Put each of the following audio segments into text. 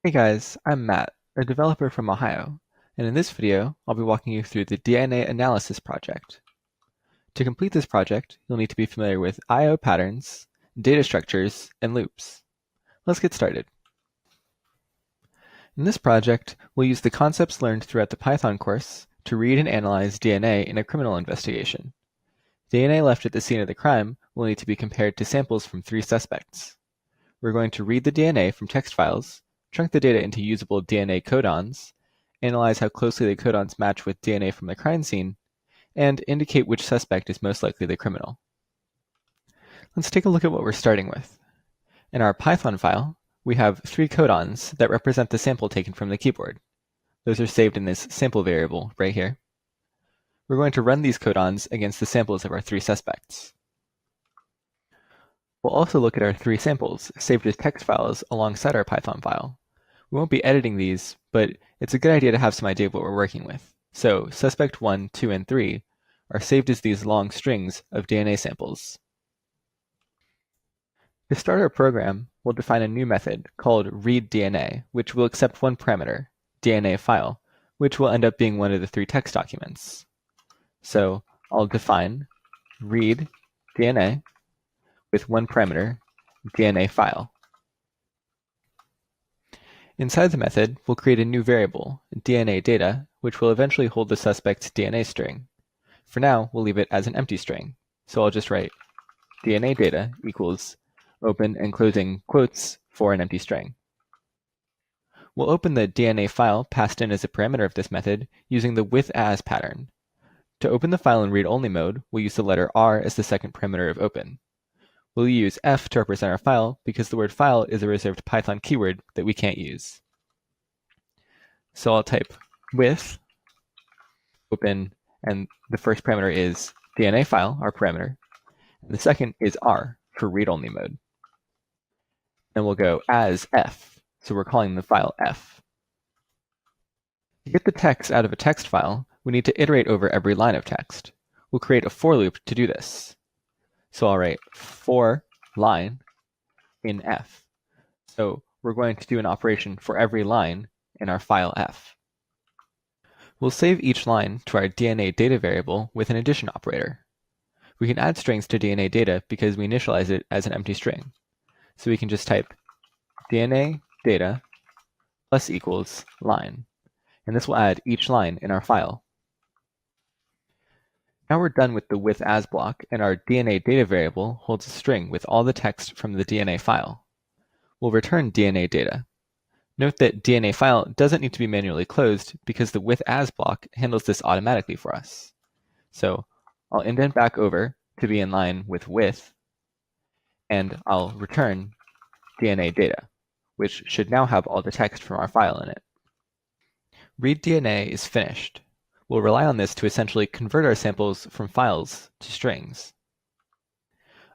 Hey guys, I'm Matt, a developer from Ohio, and in this video, I'll be walking you through the DNA analysis project. To complete this project, you'll need to be familiar with I/O patterns, data structures, and loops. Let's get started. In this project, we'll use the concepts learned throughout the Python course to read and analyze DNA in a criminal investigation. DNA left at the scene of the crime will need to be compared to samples from 3 suspects. We're going to read the DNA from text files, chunk the data into usable DNA codons, analyze how closely the codons match with DNA from the crime scene, and indicate which suspect is most likely the criminal. Let's take a look at what we're starting with. In our Python file, we have 3 codons that represent the sample taken from the keyboard. Those are saved in this sample variable right here. We're going to run these codons against the samples of our 3 suspects. We'll also look at our 3 samples saved as text files alongside our Python file. We won't be editing these, but it's a good idea to have some idea of what we're working with. So suspect 1, 2, and 3 are saved as these long strings of DNA samples. To start our program, we'll define a new method called readDNA, which will accept one parameter, DNA file, which will end up being one of the 3 text documents. So I'll define readDNA with one parameter, DNA file. Inside the method, we'll create a new variable, DNA data, which will eventually hold the suspect's DNA string. For now, we'll leave it as an empty string. So I'll just write DNA data equals open and closing quotes for an empty string. We'll open the DNA file passed in as a parameter of this method using the withAs pattern. To open the file in read-only mode, we'll use the letter R as the second parameter of open. We'll use F to represent our file because the word file is a reserved Python keyword that we can't use. So I'll type with open, and the first parameter is DNA file, our parameter, and the second is R for read-only mode. Then we'll go as F, so we're calling the file F. To get the text out of a text file, we need to iterate over every line of text. We'll create a for loop to do this. So I'll write for line in F. So we're going to do an operation for every line in our file F. We'll save each line to our DNA data variable with an addition operator. We can add strings to DNA data because we initialize it as an empty string. So we can just type DNA data plus equals line, and this will add each line in our file. Now we're done with the withAs block, and our DNA data variable holds a string with all the text from the DNA file. We'll return DNA data. Note that DNA file doesn't need to be manually closed because the withAs block handles this automatically for us. So I'll indent back over to be in line with with, and I'll return DNA data, which should now have all the text from our file in it. readDNA is finished. We'll rely on this to essentially convert our samples from files to strings.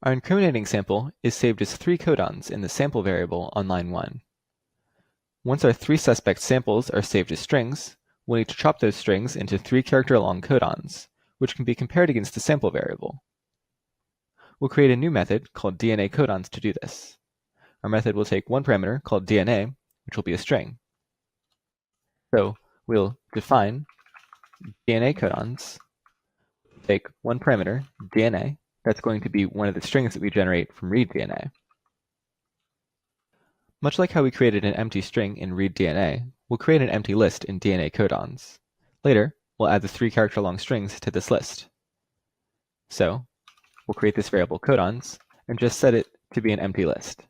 Our incriminating sample is saved as 3 codons in the sample variable on line 1. Once our 3 suspect samples are saved as strings, we'll need to chop those strings into 3-character-long codons, which can be compared against the sample variable. We'll create a new method called DNA codons to do this. Our method will take one parameter called DNA, which will be a string. So we'll define DNA codons, take one parameter, DNA, that's going to be one of the strings that we generate from readDNA. Much like how we created an empty string in readDNA, we'll create an empty list in DNA codons. Later, we'll add the 3-character-long strings to this list. So we'll create this variable codons and just set it to be an empty list.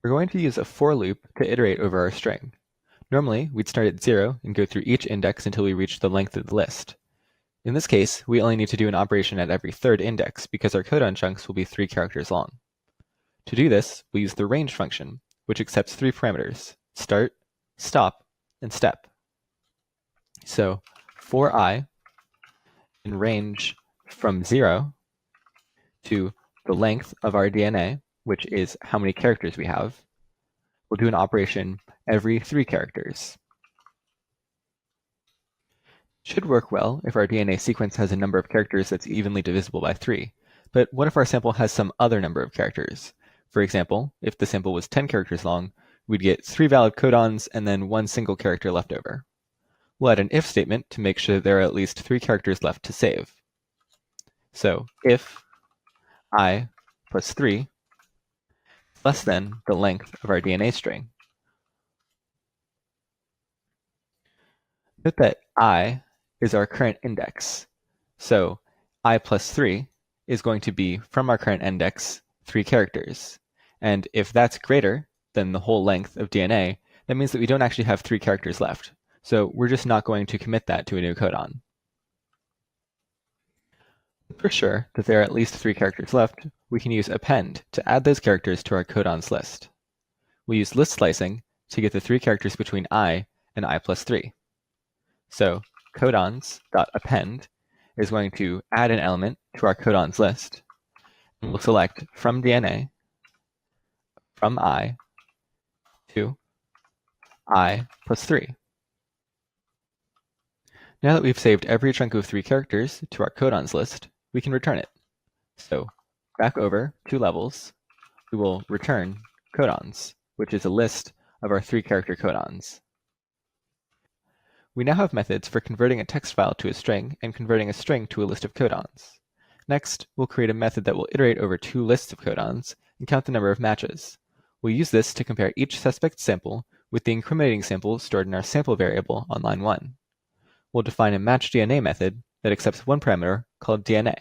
We're going to use a for loop to iterate over our string. Normally, we'd start at 0 and go through each index until we reach the length of the list. In this case, we only need to do an operation at every 3rd index because our codon chunks will be 3 characters long. To do this, we use the range function, which accepts 3 parameters, start, stop, and step. So for I in range from 0 to the length of our DNA, which is how many characters we have, we'll do an operation every 3 characters. It should work well if our DNA sequence has a number of characters that's evenly divisible by 3, but what if our sample has some other number of characters? For example, if the sample was 10 characters long, we'd get 3 valid codons and then 1 single character left over. We'll add an if statement to make sure there are at least 3 characters left to save. So if I plus 3 is less than the length of our DNA string. Note that I is our current index. So I plus 3 is going to be, from our current index, 3 characters. And if that's greater than the whole length of DNA, that means that we don't actually have 3 characters left. So we're just not going to commit that to a new codon. For sure that there are at least 3 characters left, we can use append to add those characters to our codons list. We use list slicing to get the 3 characters between I and I plus 3. So codons.append is going to add an element to our codons list. We'll select from DNA, from I to I plus 3. Now that we've saved every chunk of 3 characters to our codons list, we can return it. So back over 2 levels, we will return codons, which is a list of our 3 character codons. We now have methods for converting a text file to a string and converting a string to a list of codons. Next, we'll create a method that will iterate over 2 lists of codons and count the number of matches. We'll use this to compare each suspect sample with the incriminating sample stored in our sample variable on line 1. We'll define a matchDNA method that accepts one parameter called DNA.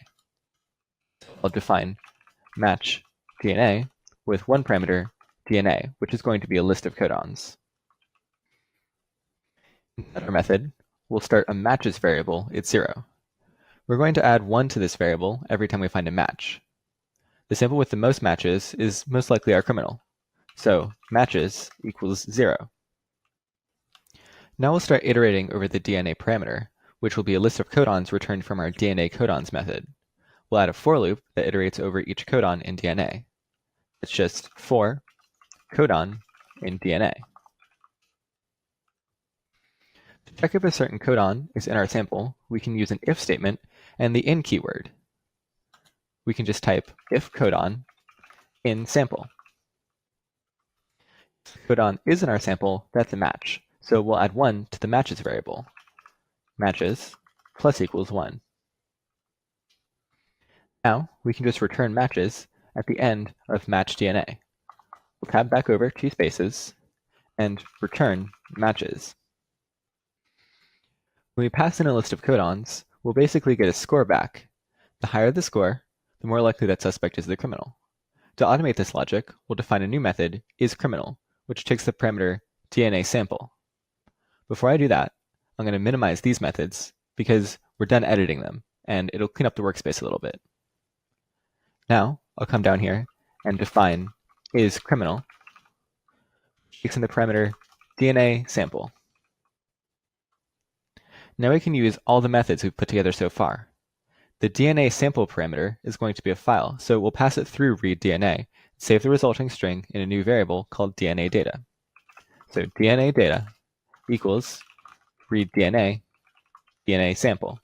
I'll define matchDNA with one parameter DNA, which is going to be a list of codons. In our method, we'll start a matches variable at 0. We're going to add 1 to this variable every time we find a match. The sample with the most matches is most likely our criminal. So matches equals 0. Now we'll start iterating over the DNA parameter, which will be a list of codons returned from our DNA codons method. We'll add a for loop that iterates over each codon in DNA. It's just for codon in DNA. To check if a certain codon is in our sample, we can use an if statement and the in keyword. We can just type if codon in sample. If the codon is in our sample, that's a match. So we'll add 1 to the matches variable. Matches plus equals 1. Now we can just return matches at the end of matchDNA. We'll tab back over 2 spaces and return matches. When we pass in a list of codons, we'll basically get a score back. The higher the score, the more likely that suspect is the criminal. To automate this logic, we'll define a new method, isCriminal, which takes the parameter DNA sample. Before I do that, I'm going to minimize these methods because we're done editing them, and it'll clean up the workspace a little bit. Now, I'll come down here and define isCriminal, which takes in the parameter DNA sample. Now we can use all the methods we've put together so far. The DNA sample parameter is going to be a file, so we'll pass it through readDNA, save the resulting string in a new variable called DNA data. So DNA data equals readDNA DNA sample.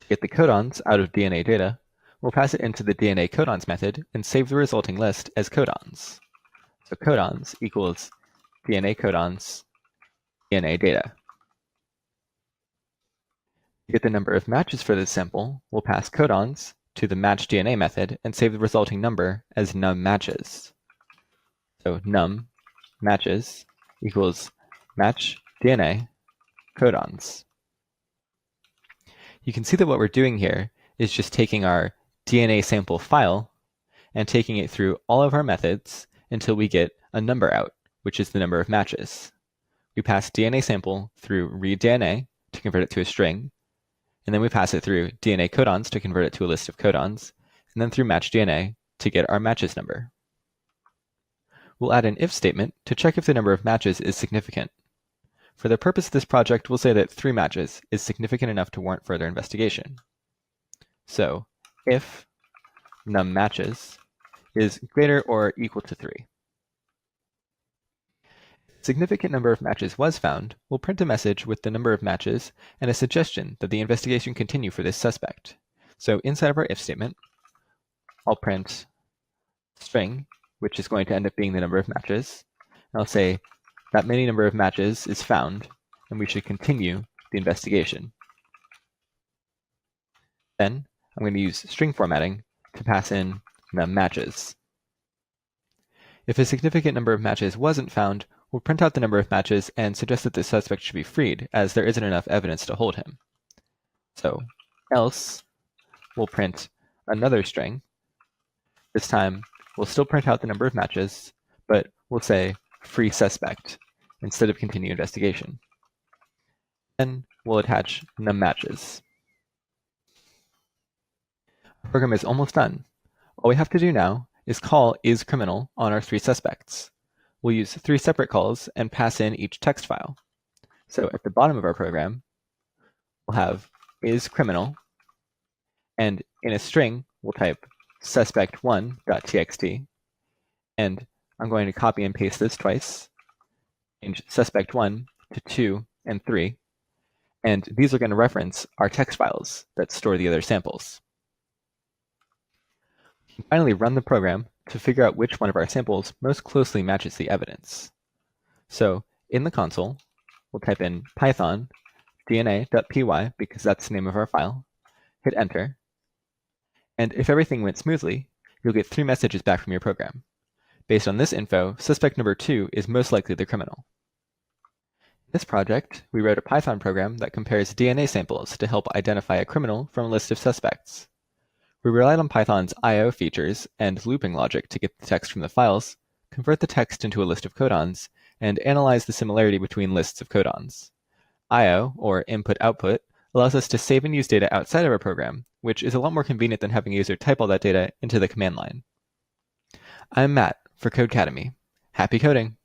To get the codons out of DNA data, we'll pass it into the DNA codons method and save the resulting list as codons. So codons equals DNA codons DNA data. To get the number of matches for this sample, we'll pass codons to the matchDNA method and save the resulting number as num matches. So num matches equals matchDNA codons. You can see that what we're doing here is just taking our DNA sample file and taking it through all of our methods until we get a number out, which is the number of matches. We pass DNA sample through readDNA to convert it to a string, and then we pass it through DNA codons to convert it to a list of codons, and then through matchDNA to get our matches number. We'll add an if statement to check if the number of matches is significant. For the purpose of this project, we'll say that 3 matches is significant enough to warrant further investigation. So if num matches is greater or equal to 3. Significant number of matches was found, we'll print a message with the number of matches and a suggestion that the investigation continue for this suspect. So inside of our if statement, I'll print string which is going to end up being the number of matches. And I'll say that many number of matches is found, and we should continue the investigation. Then I'm going to use string formatting to pass in num matches. If a significant number of matches wasn't found, we'll print out the number of matches and suggest that the suspect should be freed, as there isn't enough evidence to hold him. So else we'll print another string. This time we'll still print out the number of matches, but we'll say free suspect instead of continue investigation. Then we'll attach num matches. Our program is almost done. All we have to do now is call isCriminal on our three suspects. We'll use three separate calls and pass in each text file. So at the bottom of our program, we'll have isCriminal, and in a string, we'll type suspect1.txt, and I'm going to copy and paste this twice, change suspect1 to 2 and 3, and these are going to reference our text files that store the other samples. We can finally run the program to figure out which one of our samples most closely matches the evidence. So in the console, we'll type in python dna.py because that's the name of our file, hit enter, and if everything went smoothly, you'll get 3 messages back from your program. Based on this info, suspect number 2 is most likely the criminal. In this project, we wrote a Python program that compares DNA samples to help identify a criminal from a list of suspects. We relied on Python's I/O features and looping logic to get the text from the files, convert the text into a list of codons, and analyze the similarity between lists of codons. I/O, or input-output, allows us to save and use data outside of our program, which is a lot more convenient than having a user type all that data into the command line. I'm Matt for Codecademy. Happy coding!